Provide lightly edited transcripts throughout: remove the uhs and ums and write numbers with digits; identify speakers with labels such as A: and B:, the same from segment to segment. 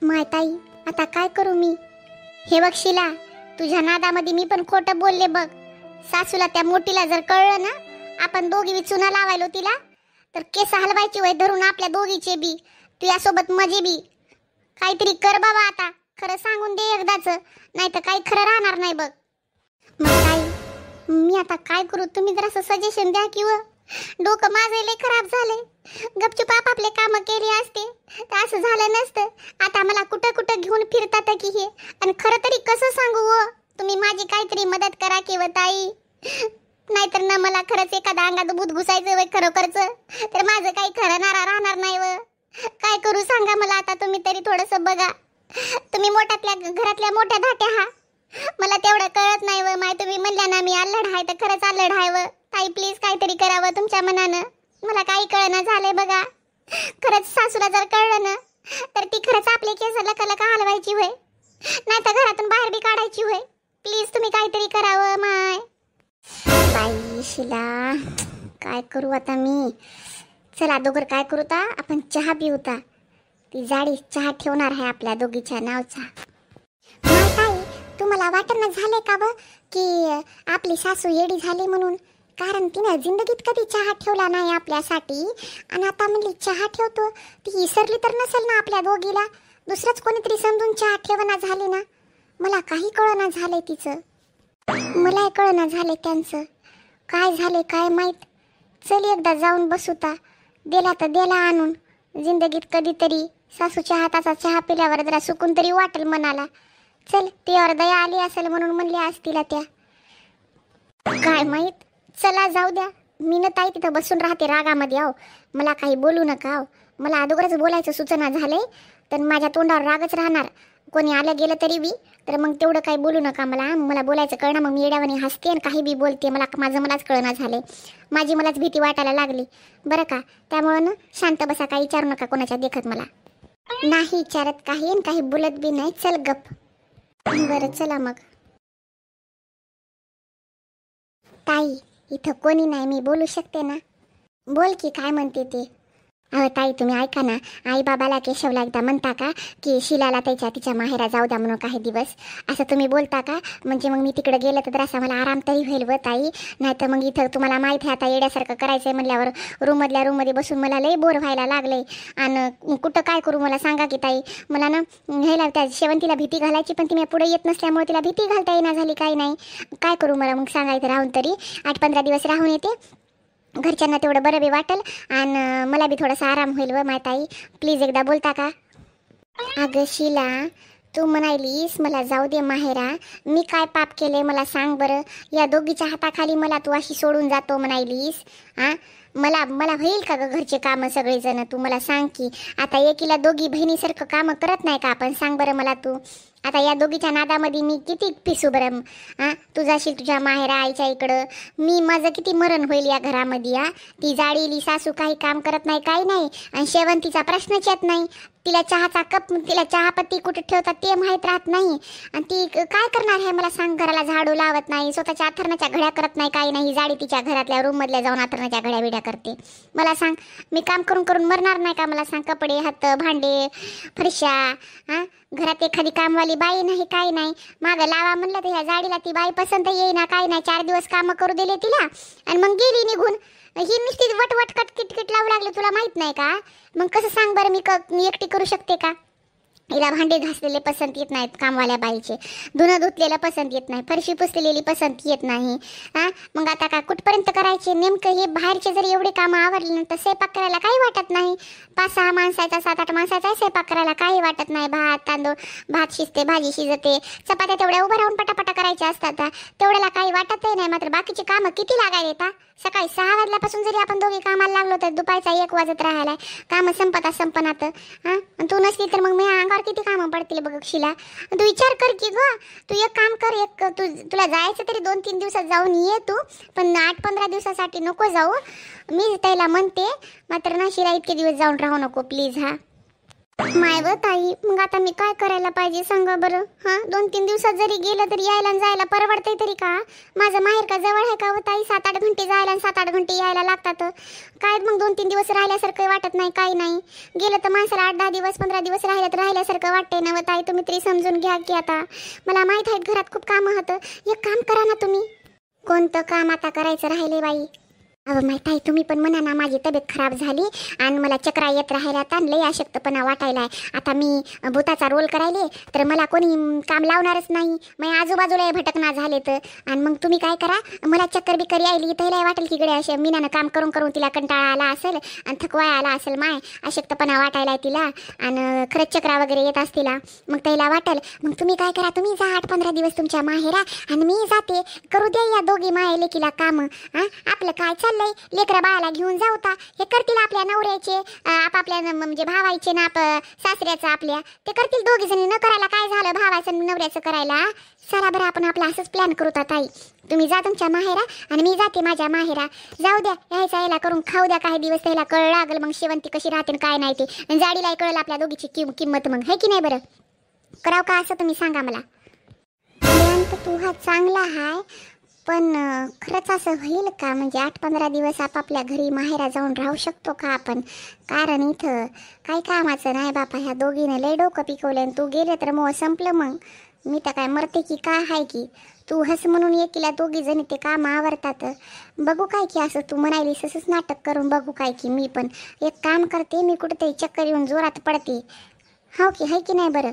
A: माय ताई आता काय करू मी? हे बघ शिला, तुझ्या नादामध्ये मी पण खोटं बोलले बघ. सासूला त्या मोठीला जर कळलं ना आपण दोघी चुना लावायलो तिला, तर केस हलवायची वय धरून आपल्या दोघीचे बी, तुझ्यासोबत मजे बी. काहीतरी कर बाबा आता, खरं सांगून दे एकदाच, नाही तर काही खरं राहणार नाही बघ. मग ताई मी आता काय करू? तुम्ही जरा सजेशन द्या की व. डोकं माझं लय खराब झालंय. गपचूप आपले काम केले असते तर असं झालं नसतं. आता मला कुठं कुठं घेऊन फिरतात की हे, आणि खरं तरी कसं सांगू व? तुम्ही माझी काहीतरी मदत करा की व ताई, नाहीतर ना मला खरंच एखादा अंगात भूत घुसायचं वय खरोखरचं, तर माझं काही खरं राहणार नाही व. काय करू सांगा मला आता तुम्ही तरी थोडंसं बघा. तुम्ही मोठ्यातल्या घरातल्या मोठ्या धाट्या हा, मला तेवढं कळत नाही व. माय तुम्ही म्हणल्या ना मी अल्लड आहे तर खरंच अल्लड आहे व. ताई प्लीज काहीतरी करावं तुमच्या मनानं, मला काही कळना झालंय बघा. खरंच सासूला जर कळलं ना तर ती खरंच आपले केस लका हलवायची होय, नाही तर घरातून बाहेर बी काढायची होय. प्लीज तुम्ही काहीतरी करावं माय. बाई शिला काय करू आता मी? चला दोघर काय करू ता, आपण चहा पिऊता. ती जाडी चहा ठेवणार आहे आपल्या दोघीच्या नावचा. माय ताई तुम्हाला वाटणं झाले का व की आपली सासू येडी झाली म्हणून? कारण तिनं जिंदगीत कधी चहा ठेवला नाही आपल्यासाठी, आणि आता म्हणली चहा ठेवतो. ती विसरली तर नसेल ना आपल्या दोघीला? दुसरंच कोणीतरी समजून चहा ठेवना झाली ना? मला काही कळना झालंय तिचं, मलाही कळना झालंय त्यांचं. काय झाले काय माहीत. चल एकदा जाऊन बसूता. दिला तर दिला आणून. जिंदगीत कधीतरी सासूच्या हाताचा चहा पिल्यावर जरा सुकून तरी वाटेल मनाला. चल ती दया आली असेल म्हणून म्हणली असतील त्या, काय माहीत. चला जाऊ द्या. मी न ताई तिथं बसून राहते रागामध्ये. आहो मला काही बोलू नका. आहो मला अगोदरच बोलायचं सूचना झाले, तर माझ्या तोंडावर रागच राहणार. कोणी आलं गेलं तरी बी, तर मग तेवढं काही बोलू नका मला. मला बोलायचं कळणार, मग मी येड्यावानी हसते आणि काही बी बोलते. मलाच कळना झाले. मलाच भीती वाटायला लागली बरं का. त्यामुळं ना शांत बसा, काही विचारू नका कोणाच्या देखत. मला नाही विचारत काही आणि काही बोलत बी नाही. चल गप. बरं चला मग. ताई इथं कोणी नाही, मी बोलू शकते ना? बोल की काय म्हणते ते. अहो ताई तुम्ही ऐका ना, आई बाबाला केशवला एकदा म्हणता का की शिलाला तिच्या माहेरा जाऊ द्या म्हणून काही दिवस, असं तुम्ही बोलता का? म्हणजे मग मी तिकडे गेलं तर असा मला आराम तरी होईल व ताई. नाही तर मग इथं तुम्हाला माहिती आहे आता येड्यासारखं करायचं आहे म्हणल्यावर रूममध्ये बसून मला लई बोर व्हायला लागले. आणि कुठं काय करू मला सांगा की ताई. मला ना ह्याला त्या शेवंतीला भीती घालायची, पण ती मी पुढे येत नसल्यामुळे तिला भीती घालता येणार झाली. काही नाही काय करू मला मग सांगा. इथं राहून तरी 8-15 दिवस राहून येते. घरच्यांना तेवढं बरं बी वाटेल आणि मला बी थोडासा आराम होईल व. माय ताई प्लीज एकदा बोलता का? अगं शिला तू म्हणालीस मला जाऊ दे माहेरा, मी काय पाप केले मला सांग बरं? या दोघीच्या हाताखाली मला तू अशी सोडून जातो म्हणालीस मला होईल का ग घरचे कामं सगळेजण? तू मला सांग की. आता एकीला दोघी बहिणीसारखं कामं करत नाही का आपण? सांग बरं मला तू. आता या दोघीच्या नादामध्ये मी किती पिसू बरं? तू जाशील तुझ्या माहेरा आईच्या इकडं, मी माझं किती मरण होईल या घरामध्ये. ती जाडीली सासू काही काम करत नाही काही नाही, आणि शेवंतीचा प्रश्नच येत नाही. तिला चहाचा कप, तिला चहापत्ती कुठे ठेवतात ते माहीत राहत नाही. आणि ती काय करणार आहे मला सांग? घराला झाडू लावत नाही, स्वतःच्या अथर्नाच्या घड्या करत नाही काही नाही. जाडी तिच्या घरातल्या रूममधल्या जाऊन अथर्नाच्या घड्या बिड्या करते. मला सांग मी काम करून करून मरणार नाही का? मला सांग. कपडे हात भांडे फरशा, घरात एखादी कामवाली बाई नाही काही नाही. मागं लावा म्हणलं तर ह्या जाडीला ती बाई पसंत येईना काही नाही. 4 दिवस कामं करू दिले तिला आणि मग गेली निघून. ही नुसती वटवट किटकिट लावू लागली. तुला माहित नाही का? मग कसं सांग बरं मी एकटी करू शकते का? हिला भांडे घासलेले पसंत येत नाहीत कामवाल्या बाईचे, धुणं धुतलेलं पसंत येत नाही, फरशी पुसलेली पसंत येत नाही. मग आता का कुठपर्यंत करायचे नेमकं? हे बाहेरचे जर एवढे कामं आवडले तर स्वयंपाक करायला काही वाटत नाही. 5-6 माणसाचा 7-8 माणसाचा स्वयंपाक करायला काही वाटत नाही. भात शिजते, भाजी शिजते, चपात्या तेवढ्या उभं राहून पटापटा करायच्या असतात, तेवढ्याला काही वाटतही नाही. मात्र बाकीचे कामं किती लागायला येतात? सकाळी 6 वाजल्यापासून जरी आपण दोघे कामाला लागलो तर दुपारचा 1 वाजत राहायला. कामं संपनात. तू नसली तर मग मी अंगावर किती कामं पडतील बघ शिला. तू विचार कर की ग. तू एक काम कर, तुला जायचं तरी 2-3 दिवसात जाऊन ये तू, पण 8-15 दिवसासाठी नको जाऊ. मी त्याला म्हणते मात्र ना शिला इतके दिवस जाऊन राहू नको प्लीज. माय व ताई, मग आता मी काय करायला पाहिजे सांगा बरं. हा, 2-3 दिवसात जरी गेलं तरी यायला आणि जायला परवडतंय तरी का? माझं माहेर का जवळ आहे का व ताई? 7-8 घंटे जायला आणि 7-8 घंटे यायला लागतात. काय मग 2-3 दिवस राहिल्यासारखं वाटत नाही, काही नाही. गेलं तर माणसाला 8-10 दिवस 15 दिवस राहिलं तर राहिल्यासारखं वाटतंय ना व ताई. तुम्ही तरी समजून घ्या की आता. मला माहित आहे घरात खूप कामं होतं. एक काम करा ना तुम्ही. कोणतं काम आता करायचं राहिले बाई? अहो माहित आहे, तुम्ही पण म्हणा ना माझी तब्येत खराब झाली आणि मला चक्रा येत राहायला आता लय अशक्तपणा वाटायलाय. आता मी भूताचा रोल करायले तर मला कोणी काम लावणारच नाही. मग आजूबाजूला भटकना झाले तर. आणि मग तुम्ही काय करा, मला चक्कर बिक्कर यायली तर वाटेल की गडे असे मीनानं काम करून करून तिला कंटाळा आला असेल आणि थकवा आला असेल. माय अशक्तपणा वाटायलाय तिला आणि खरंच चक्रा वगैरे येत असतीला. मग त्याला वाटेल. मग तुम्ही काय करा, तुम्ही जा 8-15 दिवस तुमच्या माहेरा आणि मी जाते. करू द्या या दोघी माय लेकीला काम. आपलं काय लेकरा बाळाला घेऊन जाऊता, हे करतील आपल्या नवऱ्याचे आपापल्या म्हणजे भावायचे ना सासऱ्याचं आपल्या, ते करतील दोघी जणी. न करायला काय झालं, भावाचं नवऱ्याचं करायला. चला बरं आपण आपला असंच प्लॅन करू ताई. तुम्ही जा तुमच्या माहेरा आणि मी जाते माझ्या माहेरा. जाऊ द्या, यायचा यायला करून खाऊ द्या काही दिवस. त्याला कळ लागल मग शेवंती कशी राहते काय नाही ते. आणि जाडीला कळलं आपल्या दोघीची किंमत मग, है की नाही बरं? कराव का असं तुम्ही सांगा मला. प्लॅन तर तू हा चांगला आहे, पण खरंच असं होईल का? म्हणजे 8-15 दिवस आपापल्या घरी माहेरा जाऊन राहू शकतो का आपण? कारण इथं काही कामाचं नाही बापा. ह्या दोघीने लय डोकं पिकवलं आणि तू गेले तर मग संपलं. मग मी तर काय मरते की काय आहे की? तू हस म्हणून एकीला दोघी जणी ते काम आवडतात. बघू काय की असं तू म्हणालीस असंच नाटक करून बघू काय की. मी पण एक काम करते, मी कुठेतरी चक्कर येऊन जोरात पडते. हो की, है की नाही बरं?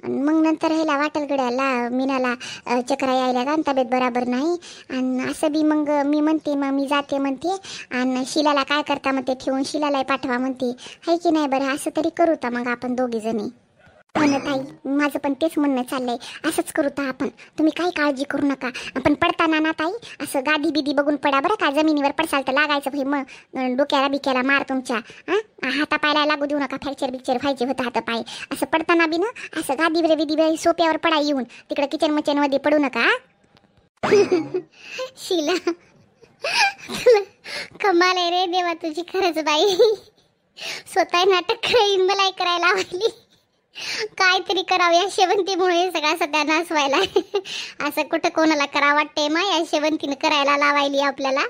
A: मग नंतर ह्याला वाटेल गड्याला मीनाला चक्रा यायला आणि तब्येत बराबर नाही. आणि असं बी मग मी म्हणते, मग मी जाते म्हणते आणि शिलाला काय करता मग ते ठेवून शिलालाही पाठवा म्हणते, है की नाही बरं? असं तरी करू तर मग आपण दोघी जणी. म्हणत आई, माझं पण तेच म्हणणं चाललंय, असंच करू तर आपण. तुम्ही काही काळजी करू नका. आपण पडताना ना ताई असं गादी बिदी बघून पडा बरं का. जमिनीवर पडसाल तर लागायचं भाई, मग डोक्याला बिक्याला मार तुमच्या. हातापायला लागू देऊ नका, फ्रॅक्चर बिक्चर व्हायचे होतं हातापाय. असं पडताना बी ना असं गादी बिदी सोप्यावर पडा येऊन, तिकडे किचन मचन मध्ये पडू नका. शिला कमाल आहे रे देवा तुझी खरंच बाई. स्वतः नाटक करायला मला करायला आवडली. काहीतरी करावं या शेवंतीमुळे सगळा सत्यानाश व्हायला. असं कुठं कोणाला करा वाटतंय मा, या शेवंतीनं करायला लावायली आपल्याला.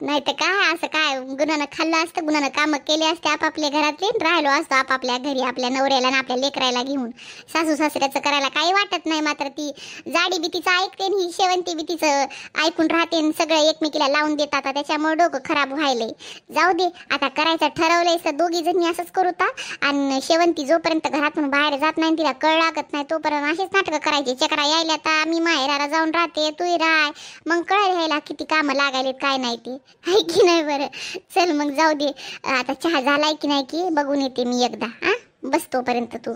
A: नाही तर काय असं काय गुणानं खाल्लं असतं, गुणानं कामं केले असते आपापल्या घरातले, राहिलो असतो आपापल्या घरी आपल्या नवऱ्याला आणि आपल्या लेकरायला घेऊन. सासू सासऱ्याचं करायला काही वाटत नाही. मात्र ती जाडी बी तिचं ऐकते आणि ही शेवंती बी तिचं ऐकून राहते, सगळं एकमेकीला लावून देतात. त्याच्यामुळे डोकं खराब व्हायलंय. जाऊ दे, आता करायचं ठरवलंय तर दोघी जणी असंच करू ता. आणि शेवंती जोपर्यंत घरातून बाहेर जात नाही, तिला कळ लागत नाही, तोपर्यंत अशीच नाटकं करायची. चक्रा यायला तर मी माहेराला जाऊन राहते, तूही राह, मग कळेल ह्याला किती कामं लागायलेत काय नाही ते, आहे की नाही बरं? चल मग जाऊ दे, आता चहा झालाय की नाही की बघून येते मी एकदा. बस तोपर्यंत तू.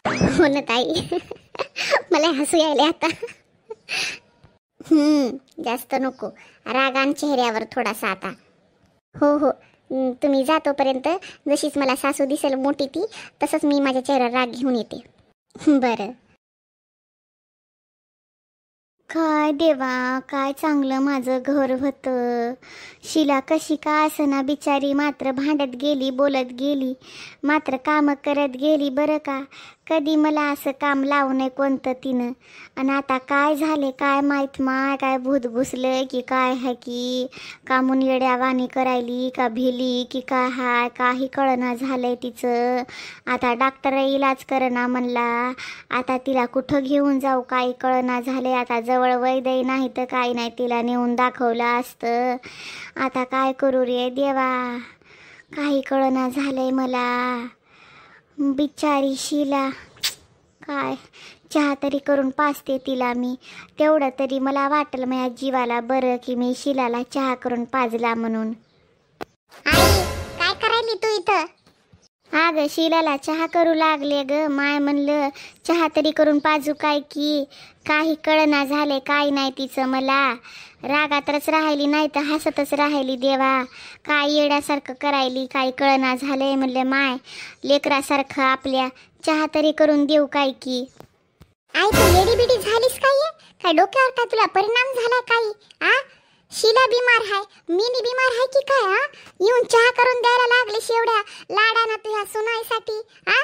A: हो ना ताई. मला हसू यायले आता. जास्त नको रागान चेहऱ्यावर थोडासा आता. हो हो, तुम्ही जा तोपर्यंत. जशीच मला सासू दिसेल मोठी ती, तसंच मी माझ्या चेहऱ्यावर राग घेऊन येते. बरं. काय देवा, काय चांगलं माझं घर होतं. शिला कशी का असना बिचारी मात्र भांडत गेली, बोलत गेली, मात्र कामं करत गेली बरं का. कधी मला असं काम लावू नये कोणतं तिनं. आणि आता काय झाले काय माहीत माय, काय भूत घुसलं की काय है की कामून येड्यावानी करायली का भिली की काय हाय, काही कळना झालंय तिचं. आता डॉक्टर इलाज करना म्हणला. आता तिला कुठं घेऊन जाऊ काही कळना झाले. आता जवळ वैद्य नाही तर काही नाही, तिला नेऊन दाखवलं असतं. आता काय करू रे देवा, काही कळना झालंय मला. बिचारी शिला, काय चहा तरी करून पाजते तिला मी. तेवढं तरी मला वाटलं माझ्या जीवाला बरं की मी शिलाला चहा करून पाजला म्हणून. आई काय करायली तू इथं? अगं शिलाला चहा करू लागले ग माय. म्हणलं चहा तरी करून पाजू काय की, काही कळना झाले काय नाही तिचं मला. रागातच राहिली नाही तर हसतच राहिली देवा. काय येड्यासारखं करायली, काही कळना झालंय. म्हणलं माय लेकरासारखं आपल्या चहा तरी करून देऊ काय की. आई तू येडी बिडी झालीस काय? काय डोक्यावर काय तुला परिणाम झाला काही? शीला बिमार आहे, मीनी बिमार आहे की काय? हा, येऊन चहा करून द्यायला लागलीस एवढ्या लाडानं तुझ्या सुनाईसाठी? हा,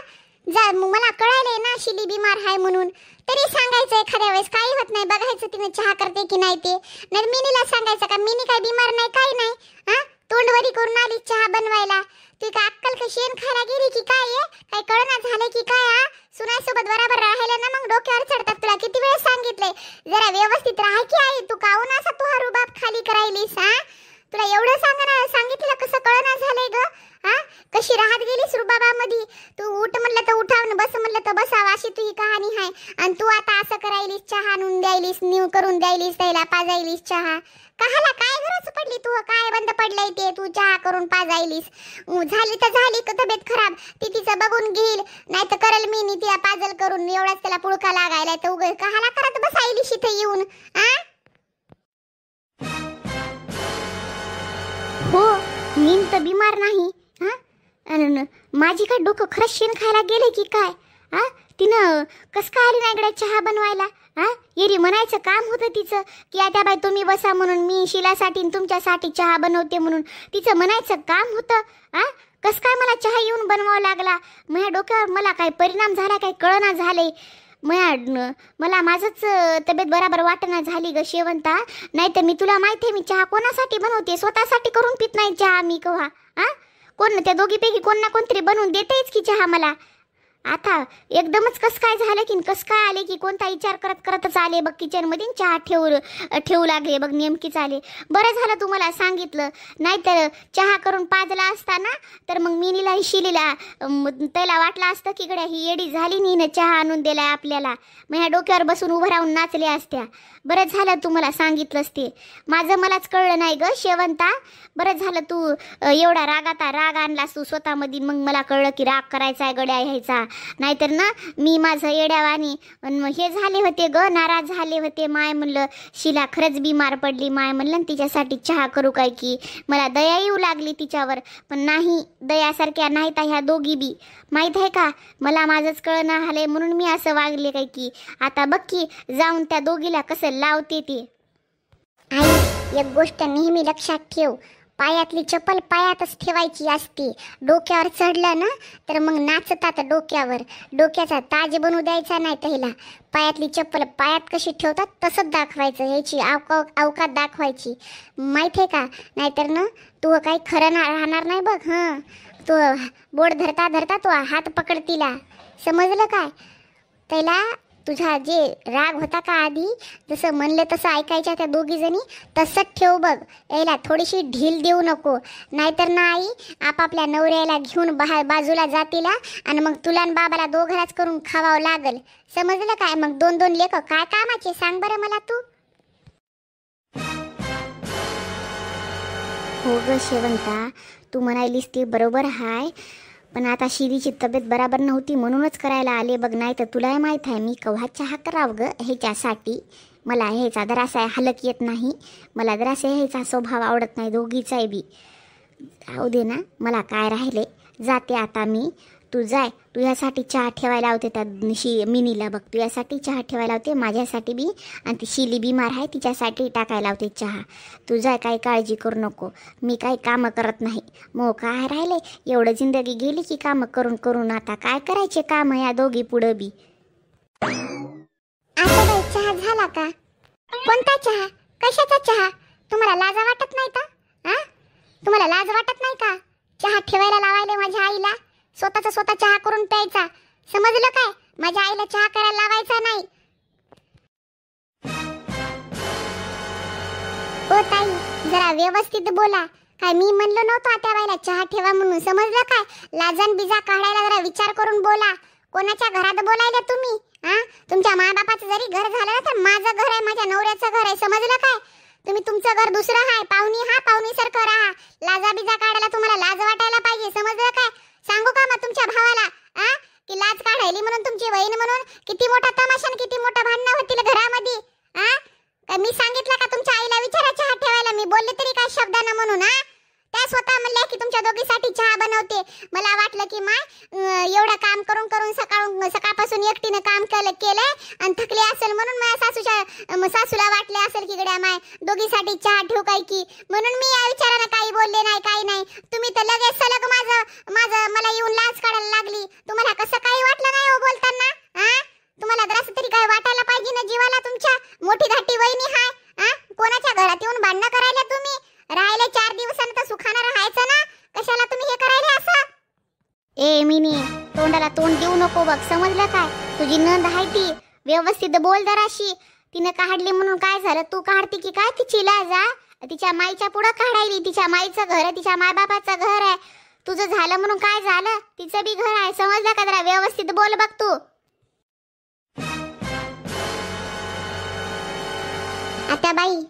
A: जा, मला कळालंय ना शिली बिमार आहे म्हणून, तरी सांगायचं एखाद्या वेळेस, काही होत नाही, बघायचं तिने चहा करते की नाही ते. नाही मिनीला सांगायचं का मिनी काय बिमार नाही, काही नाही. हा, तोंडवरी करून आली चहा बनवायला. तू का अक्कल का शेण खायला गेली की काय आहे? काय कळना झालं की काय? हा, सुनाईसोबत बरोबर राहायला ना मग डोक्यावर चढतात. तुला किती वेळ सांगितलंय जरा व्यवस्थित राहा की आई. तू काहून असा तू हा रुबाब खाली करायलीस? हा, तुला एवढं सांगितलं कसं कळना झालंय ग? हा, कशी राहत गेलीस रुबाबामध्ये? तू उठ म्हणलं तर उठावं, बस म्हणलं तर बसावं, अशी तुझी कहाणी आहे. आणि तू आता असं करायलीस, चहा आणून द्यायलीस, न्यू करून द्यायलीस, त्याला पाजायलीस चहा. काहाला काय गरज पडली? तू काय बंद पडलंय ते तू चहा करून पाजायलीस? झाली तर झाली तब्येत खराब, ती तिचं बघून घेईल, नाही तर करल मी तिला पाजल करून. एवढाच त्याला पुळका लागायला तर उगाच काहाला करत बसायलीस इथे येऊन? हो, मीन तर बिमार नाही. हा, माझी काय डोकं खरंच शेण खायला गेले की काय? हा, तिनं कस काय आली नाही गड्या चहा बनवायला? हा, येरी म्हणायचं काम होतं तिचं की आता बाई तुम्ही बसा म्हणून, मी शिलासाठी तुमच्यासाठी चहा बनवते म्हणून. तिचं म्हणायचं काम होतं. हा, कस काय मला चहा येऊन बनवावा लागला? माझ्या डोक्यावर मला काय परिणाम झाला काय कळना झाले. मला माझंच तब्येत बरोबर वाटना झाली ग शेवंता. नाही तर मी तुला माहिती आहे मी चहा कोणासाठी बनवते? स्वतःसाठी करून पित नाही चहा मी कवा. हा, कोण त्या दोघीपैकी कोण ना कोणतरी बनवून देतेच की चहा मला. आता एकदमच कस काय झालं की कस काय आले की कोणता विचार करत करतच आले बघ किचन मध्ये चहा ठेवू लागले बघ नेमकीच आले. बरं झालं तुम्हाला सांगितलं, नाहीतर चहा करून पाजला असता ना तर मग मिनीला शिलीला त्याला वाटलं असतं की गड्या ही येडी झाली नी चहा आणून दिलाय आपल्याला, मग ह्या डोक्यावर बसून उभं राहून नाचल्या असत्या. बरं झालं तुम्हाला सांगितलंच ते, माझं मलाच कळलं नाही ग शेवंता. बरं झालं तू एवढा राग आणलास तू स्वतःमध्ये, मग मला कळलं की राग करायचा आहे गड्या ह्याचा. नाहीतर ना मी माझं येड्यावानी हे झाले होते ग, नाराज झाले होते. माय म्हणलं शिला खरंच बिमार पडली, माय म्हणलं तिच्यासाठी चहा करू काय की. मला दया येऊ लागली तिच्यावर, पण नाही, दयासारख्या नाहीत ह्या दोघी बी. माहीत आहे का, मला माझंच कळणं आलंय म्हणून मी असं वागले काय की. आता बघ की जाऊन त्या दोघीला कसं लावते ते. आई, एक गोष्ट नेहमी लक्षात ठेव, पायातली चप्पल पायातच ठेवायची असते. डोक्यावर चढलं ना तर मग नाचतात डोक्यावर. डोक्याचा ताज बनू द्यायचा नाही त्याला. पायातली चप्पल पायात कशी ठेवतात तसंच दाखवायचं, ह्याची अवकात दाखवायची. माहीत आहे का, नाहीतर ना तू काही खरं राहणार नाही बघ. हां, तू बोट धरता धरता तू हात पकडतीला, समजलं काय? त्याला तुझा जे राग होता का आधी, जसं म्हणलं तसं ऐकायच्या त्या दोघी जणी, तसंच ठेव बघ. यायला थोडीशी ढील देऊ नको, नाहीतर ना आई आपापल्या नवऱ्याला घेऊन बाजूला जातीला आणि मग तुला आणि बाबाला दोघराच करून खावावं लागल, समजलं काय? मग दोन दोन लेकं काय कामाचे सांग बरं मला तू.
B: हो ग शेवंता, तू म्हणालीस ते बरोबर आहे, पण आता शिरीची तब्येत बराबर नव्हती म्हणूनच करायला आले बघ. नाही तर तुलाही माहीत आहे मी कव्हा चहा करावं ग ह्याच्यासाठी. मला ह्याचा जरासा हलक येत नाही, मला जरासा ह्याचा स्वभाव आवडत नाही दोघीचाही बी. राहू दे ना, मला काय राहिले, जाते आता मी. तू जाय, तुझ्यासाठी चहा ठेवायला लावते त्या मिनीला बघ, तुझ्यासाठी चहा ठेवायला लावते, माझ्यासाठी बी. आणि ती शिली बिमार आहे तिच्यासाठी टाकायला लावते चहा. तू जाय, काही काळजी करू नको, मी काही कामं करत नाही. मग काय राहिले, एवढं जिंदगी गेली की कामं करून करून आता काय करायचे काम या दोघी पुढं बी.
A: आता बाई चहा झाला का? कोणता चहा? कशाचा चहा? तुम्हाला लाज वाटत नाही का? हा, तुम्हाला लाज वाटत नाही का? चहा ठेवायला लावायले माझ्या आईला, स्वतः चहा करून प्यायचा, समजलं काय? माझ्या आईला चहा करायला लावायचा नाही. ओ ताई, जरा व्यवस्थित बोला. काय मी म्हणलो नव्हतो त्या बाईला चहा ठेवा म्हणून, समजलं काय? लाजन बिजा काढायला जरा विचार करून बोला. कोणाच्या घरात बोलायला तुम्ही? हा, तुमच्या मायबापाचं जरी घर झालं तर माझं घर आहे, माझ्या नवऱ्याचं घर आहे, समजलं काय? तुम्ही तुमचं घर दुसरं आहे, पाहुणीसारखं राहा. लाजा बिजा काढायला तुम्हाला लाज वाटायला पाहिजे, समजलं काय? सांगू का मग तुमच्या भावाला की लाज काढायली म्हणून तुमची वहीन म्हणून किती मोठा तमाशा आणि किती मोठा भांडणं होतील घरामध्ये? काय मी सांगितलं का तुमच्या आईला विचारा चहा ठेवायला? मी बोलले तरी काय शब्दानं म्हणून? त्या स्वतः म्हणल्या की तुमच्या दोघीसाठी चहा बनवते. मला वाटलं की माय एवढं काम करून करून सकाळपासून एकटीनं काम केलं, झालं केलंय आणि थकले असेल म्हणून माझ्या सासूला वाटले असेल की गड्या माय दोघीसाठी चहा ठेवू काय की, म्हणून मी या विचारानं काही बोलले नाही काही नाही. तुम्ही तर लगेच सलग माझं माझं मला येऊन लाज काढायला लागली. तुम्हाला कसं काही वाटलं नाही हो बोलताना? हा, तुम्हाला जरासं तरी काय वाटायला पाहिजे ना जीवाला तुमच्या. मोठी धाटी वहिनी हाय, हा, कोणाच्या घरात येऊन भांडणं करायला तुम्ही? राहिले 4 दिवसांनी तर सुखानं राहायचं ना, कशाला तुम्ही हे करायले असं?
B: ए मिनी, तोंडाला तोंड देऊ नको बघ, समजलं काय? तुझी नंद आहे ती, व्यवस्थित बोल जराशी. तिने काढली म्हणून काय झालं? तू काढते की काय तिची लाज? तिच्या माईच्या पुढं काढायली. तिच्या माईचं घर आहे, तिच्या मायबापाचं घर आहे. तुझं झालं म्हणून काय झालं? तिचं बी घर आहे, समजलं का? जरा व्यवस्थित बोल बघ तू.
A: आता बाई,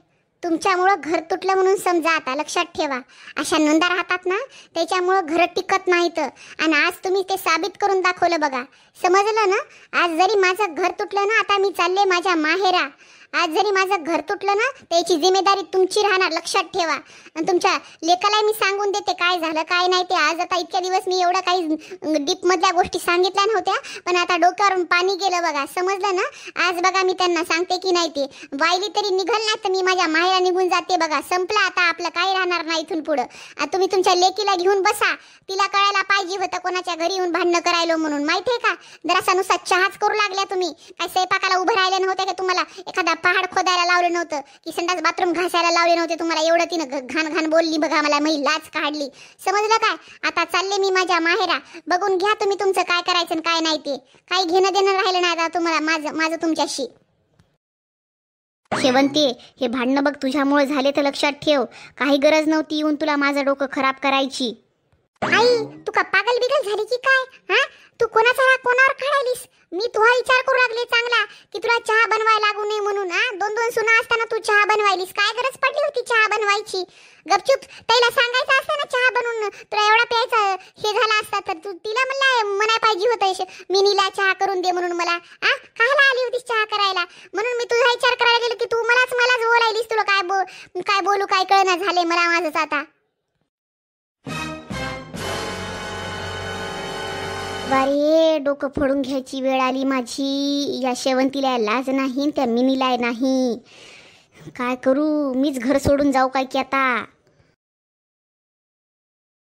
A: तुमच्यामुळं घर तुटलं म्हणून समजा. आता लक्षात ठेवा, अशा नंदा राहतात ना त्याच्यामुळं घर टिकत नाहीत. आणि आज तुम्ही ते साबित करून दाखवलं बघा, समजलं ना? आज जरी माझं घर तुटलं ना, आता मी चालले माझ्या माहेरा. आज जरी माझं घर तुटलं ना, त्याची जिम्मेदारी तुमची राहणार, लक्षात ठेवा. आणि तुमच्या लेकाला मी सांगून देते काय झालं काय नाही ते. आज आता इतक्या दिवस मी एवढं काही डीपमधल्या गोष्टी सांगितल्या नव्हत्या, पण आता डोक्यावरून पाणी गेलं बघा, समजलं ना? आज बघा मी त्यांना सांगते की नाही ते. वाईली तरी निघल ना तर मी माझ्या माहेरा निघून जाते बघा. संपलं आता, आपलं काही राहणार नाही इथून पुढं. तुम्ही तुमच्या लेकीला घेऊन बसा. तिला कळायला पाहिजे होतं कोणाच्या घरी येऊन भांडणं करायलो म्हणून, माहितीये का? जरासा नुसता चहाच करू लागल्या तुम्ही. काय स्वयंपाकाला उभं राहिल्या नव्हत्या का? तुम्हाला एखादा पहाड खोदायला लावलं नव्हतं की? संडास बाथरूम घासायला लावले नव्हते तुम्हाला? एवढं तिनं घाण घाण बोलली बघा, मला मी लाज काढली, समजलं काय? आता चालले मी माझ्या माहेरा. बघून घ्या तुम्ही तुमचं काय करायचं आणि काय नाही ते. काही घेणं देणं राहिलं नाही आता तुम्हाला माझं तुमच्याशी.
B: शेवंती, हे भांडणं बघ तुझ्यामुळे झाले तर लक्षात ठेव. काही गरज नव्हती येऊन तुला माझं डोकं खराब करायची.
A: आई, तू का पागल बिगल झाली की काय? हा, तू कोणाचा राग कोणावर काढायलीस? मी तुझा विचार करू लागले चांगला की तुला चहा बनवायला लागू नये म्हणून. 2-2 सुना असताना तू चहा बनवायलीस. काय गरज पडली होती चहा बनवायची? गपचूप त्याला सांगायचं असतं ना चहा बनवून. तुला एवढा प्यायचा हे झाला असता तर तू तिला म्हणाय पाहिजे होतं मिनीला चहा करून दे म्हणून. मला कायला आली होतीस चहा करायला? म्हणून मी तुझा विचार करायला गेलो की तू मलाच बोलायलीस. तुला काय बोलू काय कळना झाले मला माझंच आता.
B: बारे, डोकं फोडून घ्यायची वेळ आली माझी. या शेवंतीला लाज नाही, त्या मिनीला नाही. काय करू? मीच घर सोडून जाऊ काय की आता?